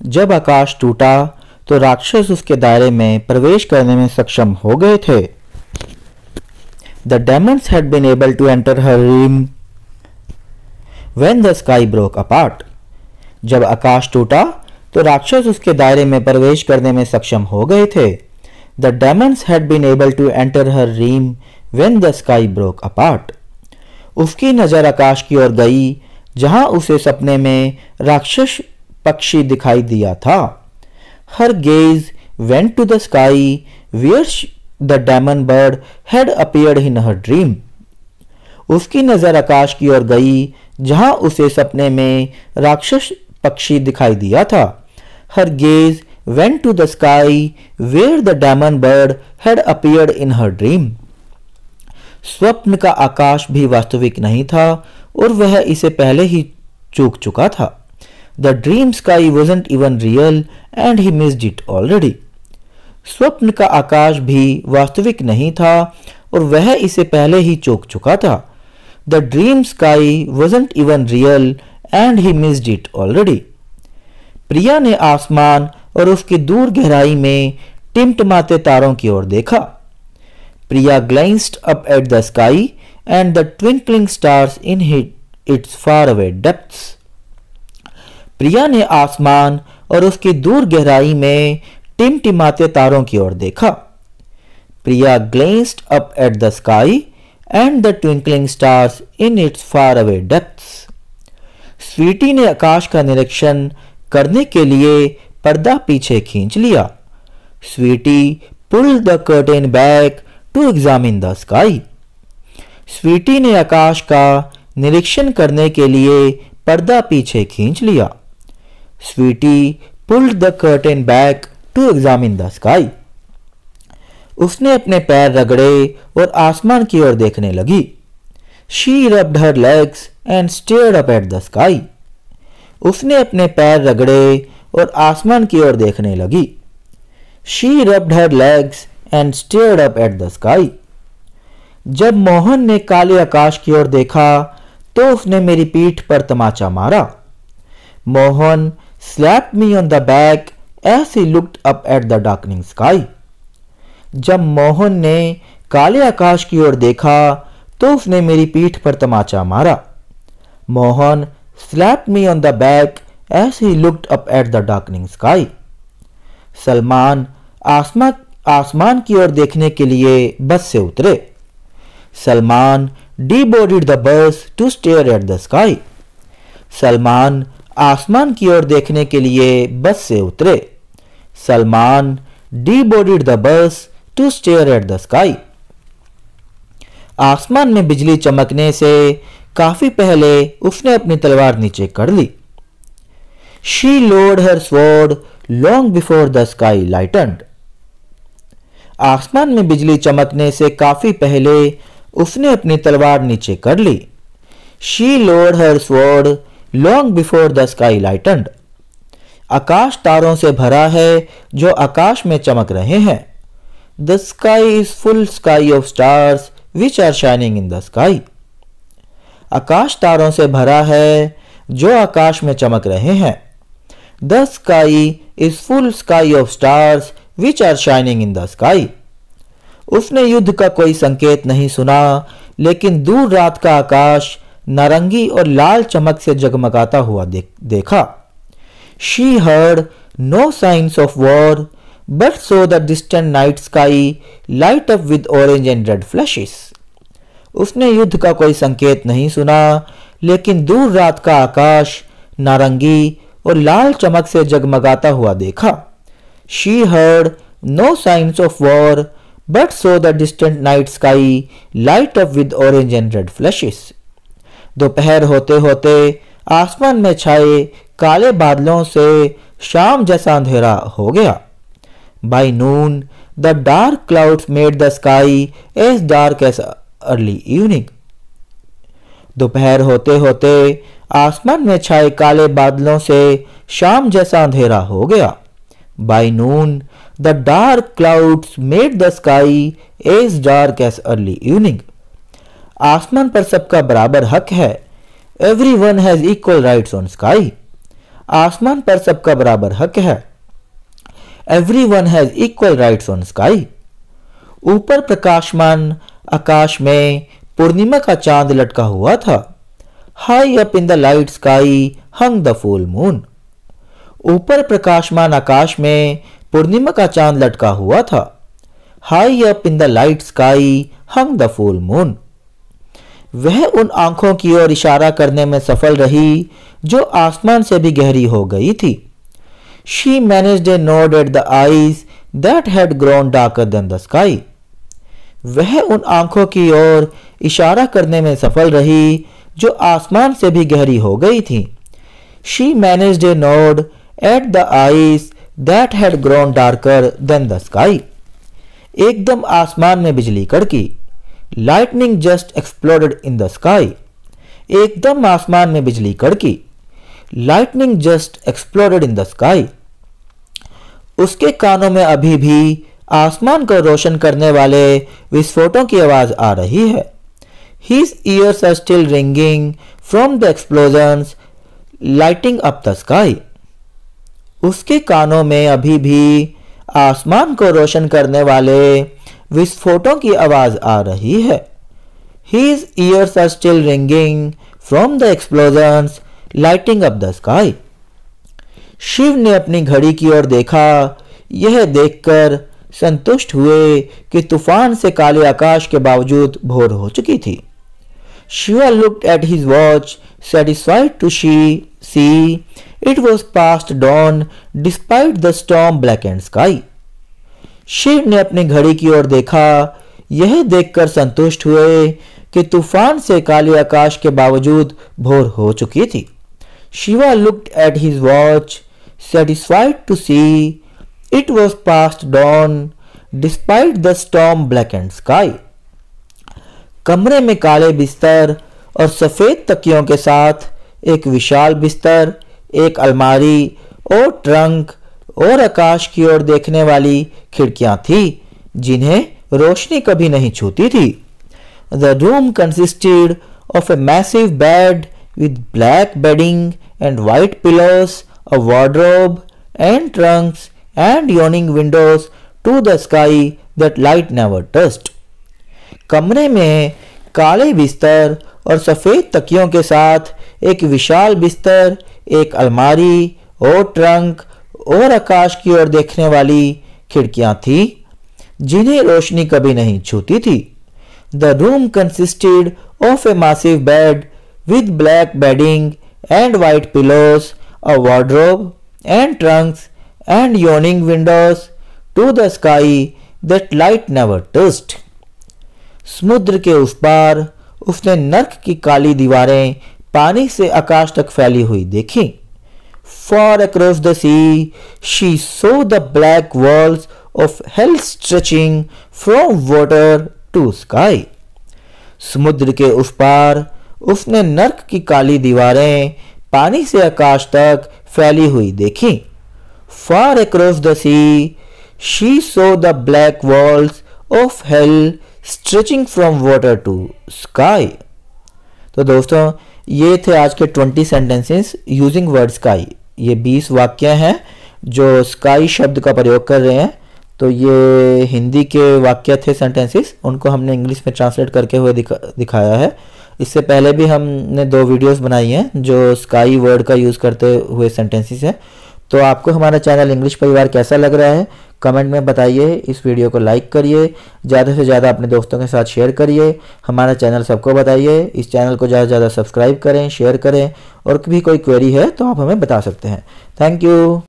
जब आकाश टूटा तो राक्षस उसके दायरे में प्रवेश करने में सक्षम हो गए थे। The demons had been able to enter her realm when the sky broke apart. जब आकाश टूटा तो राक्षस उसके दायरे में प्रवेश करने में सक्षम हो गए थे। The demons had been able to enter her realm when the sky broke apart. उसकी नजर आकाश की ओर गई जहां उसे सपने में राक्षस पक्षी दिखाई दिया था। Her gaze went to the sky where the demon bird had appeared in her dream. उसकी नजर आकाश की ओर गई जहां उसे सपने में राक्षस पक्षी दिखाई दिया था। Her gaze went to the sky where the demon bird had appeared in her dream. स्वप्न का आकाश भी वास्तविक नहीं था और वह इसे पहले ही चूक चुका था। The dream sky wasn't even real and he missed it already. स्वप्न का आकाश भी वास्तविक नहीं था और वह इसे पहले ही चूक चुका था। The dream sky wasn't even real and he missed it already. प्रिया ने आसमान और उसकी दूर गहराई में टिमटिमाते तारों की ओर देखा। प्रिया glanced up at the sky and the twinkling stars in its faraway depths. प्रिया ने आसमान और उसकी दूर गहराई में टिमटिमाते तारों की ओर देखा। प्रिया glanced up at the sky and the twinkling stars in its faraway depths. Sweety ने आकाश का निरीक्षण करने के लिए पर्दा पीछे खींच लिया। Sweety pulled the curtain back to examine the sky. Sweety ने आकाश का निरीक्षण करने के लिए पर्दा पीछे खींच लिया। Sweety pulled the curtain back to examine the sky. उसने अपने पैर रगड़े और आसमान की ओर देखने लगी। She rubbed her legs and stared up at the sky. उसने अपने पैर रगड़े और आसमान की ओर देखने लगी। She rubbed her legs and stared up at the sky. जब मोहन ने काले आकाश की ओर देखा तो उसने मेरी पीठ पर तमाचा मारा। Mohan slapped me on the back as he looked up at the darkening sky. जब मोहन ने काले आकाश की ओर देखा तो उसने मेरी पीठ पर तमाचा मारा। Mohan slapped me on the back as he looked up at the darkening sky. Salman आसमान की ओर देखने के लिए बस से उतरे। Salman deboarded the bus to stare at the sky. Salman आसमान की ओर देखने के लिए बस से उतरे। Salman deboarded the bus to stare at the sky. आसमान में बिजली चमकने से काफी पहले उसने अपनी तलवार नीचे कर ली। She lowered her sword long before the sky lightened. आसमान में बिजली चमकने से काफी पहले उसने अपनी तलवार नीचे कर ली। She lowered her sword long before the sky lightened. आकाश तारों से भरा है जो आकाश में चमक रहे हैं। The sky is full sky of stars which are shining in the sky. आकाश तारों से भरा है जो आकाश में चमक रहे हैं। The sky is full sky of stars which are shining in the sky. उसने युद्ध का कोई संकेत नहीं सुना, लेकिन दूर रात का आकाश नारंगी और लाल चमक से जगमगाता हुआ देखा। She heard no signs of war, but saw the distant night sky light up with orange and red flashes. उसने युद्ध का कोई संकेत नहीं सुना, लेकिन दूर रात का आकाश नारंगी और लाल चमक से जगमगाता हुआ देखा। She heard no signs of war, but saw the distant night sky light up with orange and red flashes. दोपहर होते होते आसमान में छाए काले बादलों से शाम जैसा अंधेरा हो गया। By noon, the dark clouds made the sky as dark as early evening. दोपहर होते होते आसमान में छाए काले बादलों से शाम जैसा अंधेरा हो गया। By noon, the dark clouds made the sky as dark as early evening. आसमान पर सबका बराबर हक है। Everyone has equal rights on sky. आसमान पर सबका बराबर हक है। Everyone has equal rights on sky. ऊपर प्रकाशमान आकाश में पूर्णिमा का चांद लटका हुआ था। High up in the light sky hung the full moon. ऊपर प्रकाशमान आकाश में पूर्णिमा का चांद लटका हुआ था। High up in the light sky hung the full moon. वह उन आंखों की ओर इशारा करने में सफल रही जो आसमान से भी गहरी हो गई थी। She managed a nod at the eyes that had grown darker than the sky. वह उन आंखों की ओर इशारा करने में सफल रही जो आसमान से भी गहरी हो गई थी। She managed a nod at the eyes that had grown darker than the sky. एकदम आसमान में बिजली कड़की। Lightning just exploded in the sky. एकदम आसमान में बिजली कड़की। Lightning just exploded in the sky. उसके कानों में अभी भी आसमान को रोशन करने वाले विस्फोटों की आवाज आ रही है। His ears are still ringing from the explosions lighting up the sky. उसके कानों में अभी भी आसमान को रोशन करने वाले विस्फोटों की आवाज आ रही है। His ears are still ringing from the explosions lighting up the sky. Shiv ने अपनी घड़ी की ओर देखा। यह देखकर संतुष्ट हुए कि तूफान से काले आकाश के बावजूद भोर हो चुकी थी। Shiva looked at his watch, satisfied to see it was past dawn despite the storm blackened sky. Shiv ने अपनी घड़ी की ओर देखा। यह देखकर संतुष्ट हुए कि तूफान से काले आकाश के बावजूद भोर हो चुकी थी। Shiva looked at his watch, satisfied to see it was past dawn despite the storm blackened sky. कमरे में काले बिस्तर और सफेद तकियों के साथ एक विशाल बिस्तर, एक अलमारी और ट्रंक और आकाश की ओर देखने वाली खिड़कियां थी जिन्हें रोशनी कभी नहीं छूती थी। The room consisted of a massive bed with black bedding and white pillows, a wardrobe and trunks and yawning windows to the sky that light never touched. कमरे में काले बिस्तर और सफेद तकियों के साथ एक विशाल बिस्तर, एक अलमारी और ट्रंक और आकाश की ओर देखने वाली खिड़कियां थी जिन्हें रोशनी कभी नहीं छूती थी। The room consisted of a massive bed with black bedding and white pillows, a wardrobe and trunks and yawning windows to the sky that light never touched. समुद्र के उस पार उसने नर्क की काली दीवारें पानी से आकाश तक फैली हुई देखी। Far across the sea, she saw the black walls of hell stretching from water to sky. समुद्र के उस पार उसने नर्क की काली दीवारें पानी से आकाश तक फैली हुई देखी। Far across the sea, she saw the black walls of hell stretching from water to sky. तो दोस्तों ये थे आज के 20 सेंटेंसेस यूजिंग वर्ड स्काई। ये 20 वाक्य हैं जो स्काई शब्द का प्रयोग कर रहे हैं। तो ये हिंदी के वाक्य थे सेंटेंसेस, उनको हमने इंग्लिश में ट्रांसलेट करके हुए दिखाया है। इससे पहले भी हमने 2 वीडियोस बनाई हैं जो स्काई वर्ड का यूज़ करते हुए सेंटेंसेस हैं। तो आपको हमारा चैनल इंग्लिश परिवार कैसा लग रहा है कमेंट में बताइए। इस वीडियो को लाइक करिए, ज़्यादा से ज़्यादा अपने दोस्तों के साथ शेयर करिए। हमारा चैनल सबको बताइए। इस चैनल को ज़्यादा से ज़्यादा सब्सक्राइब करें, शेयर करें और भी कोई क्वेरी है तो आप हमें बता सकते हैं। Thank you.